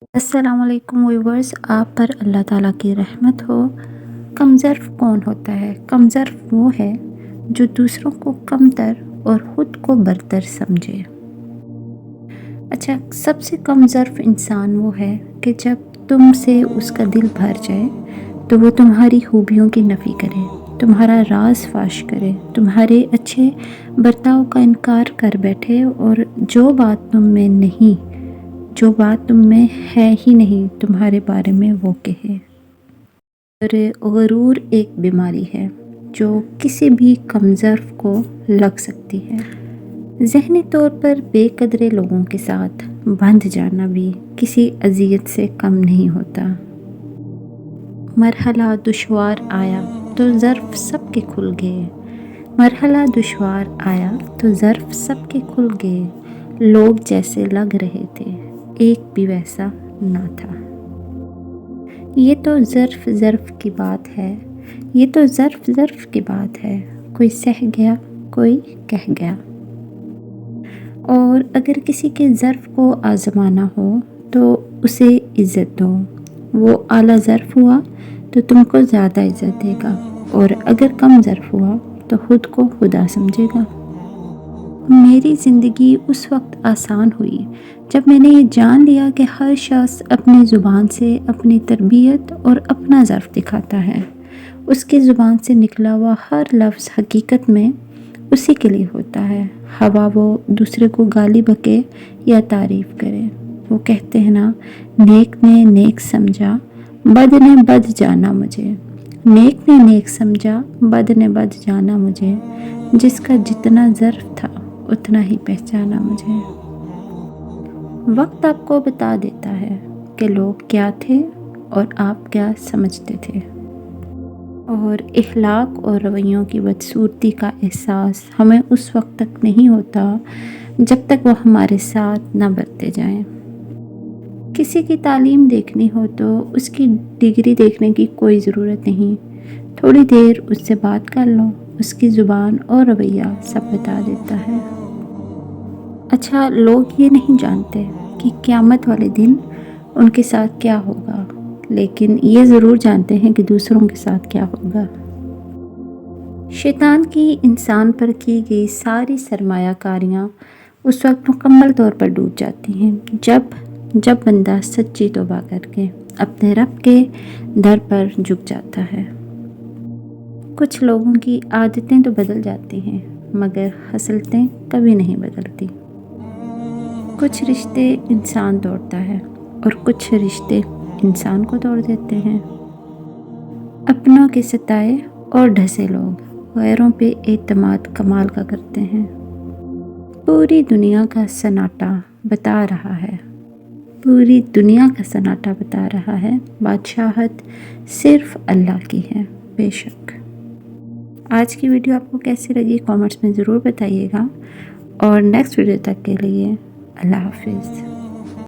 अस्सलाम वालेकुम व्यूवर्स, आप पर अल्लाह ताला की रहमत हो। कमज़र्फ़ कौन होता है? कमज़र्फ़ वो है जो दूसरों को कमतर और ख़ुद को बरतर समझे। अच्छा, सबसे कमज़र्फ़ इंसान वो है कि जब तुमसे उसका दिल भर जाए तो वो तुम्हारी खूबियों की नफ़ी करे, तुम्हारा राज फाश करे, तुम्हारे अच्छे बर्ताव का इनकार कर बैठे और जो बात तुम में है ही नहीं तुम्हारे बारे में वो कहे। और गरूर एक बीमारी है जो किसी भी कमज़र्फ़ को लग सकती है। ज़हनी तौर पर बेकदरे लोगों के साथ बंध जाना भी किसी अज़ियत से कम नहीं होता। मरहला दुश्वार आया तो ज़र्फ़ सबके खुल गए, मरहला दुश्वार आया तो ज़र्फ़ सबके खुल गए। लोग जैसे लग रहे थे एक भी वैसा ना था। ये तो ज़र्फ़ की बात है, ये तो ज़र्फ़ की बात है। कोई सह गया, कोई कह गया। और अगर किसी के ज़र्फ़ को आज़माना हो तो उसे इज़्ज़त दो। वो आला ज़र्फ़ हुआ तो तुमको ज़्यादा इज़्ज़त देगा, और अगर कम ज़र्फ़ हुआ तो ख़ुद को खुदा समझेगा। मेरी ज़िंदगी उस वक्त आसान हुई जब मैंने ये जान लिया कि हर शख्स अपनी ज़ुबान से अपनी तरबियत और अपना ज़र्फ़ दिखाता है। उसकी ज़ुबान से निकला हुआ हर लफ्ज़ हकीकत में उसी के लिए होता है। हवा वो दूसरे को गाली बके या तारीफ़ करे। वो कहते हैं ना, नेक ने नेक समझा, बद ने बद जाना मुझे। नेक ने नेक समझा, बद ने बद जाना मुझे। जिसका जितना ज़र्फ़ था उतना ही पहचाना मुझे। वक्त आपको बता देता है कि लोग क्या थे और आप क्या समझते थे। और इखलाक और रवैयों की बदसूरती का एहसास हमें उस वक्त तक नहीं होता जब तक वो हमारे साथ ना बरते जाएं। किसी की तालीम देखनी हो तो उसकी डिग्री देखने की कोई ज़रूरत नहीं। थोड़ी देर उससे बात कर लो, उसकी ज़ुबान और रवैया सब बता देता है। अच्छा, लोग ये नहीं जानते कि क़यामत वाले दिन उनके साथ क्या होगा, लेकिन ये ज़रूर जानते हैं कि दूसरों के साथ क्या होगा। शैतान की इंसान पर की गई सारी सरमायाकारियाँ उस वक्त मुकम्मल तौर पर डूब जाती हैं जब बंदा सच्ची तौबा करके अपने रब के दर पर झुक जाता है। कुछ लोगों की आदतें तो बदल जाती हैं मगर हसलतें कभी नहीं बदलती। कुछ रिश्ते इंसान तोड़ता है और कुछ रिश्ते इंसान को तोड़ देते हैं। अपनों के सताए और ढसे लोग गैरों पे एतमाद कमाल का करते हैं। पूरी दुनिया का सन्नाटा बता रहा है, पूरी दुनिया का सन्नाटा बता रहा है, बादशाहत सिर्फ अल्लाह की है बेशक। आज की वीडियो आपको कैसी लगी कमेंट्स में ज़रूर बताइएगा, और नेक्स्ट वीडियो तक के लिए अल्लाह हाफिज़।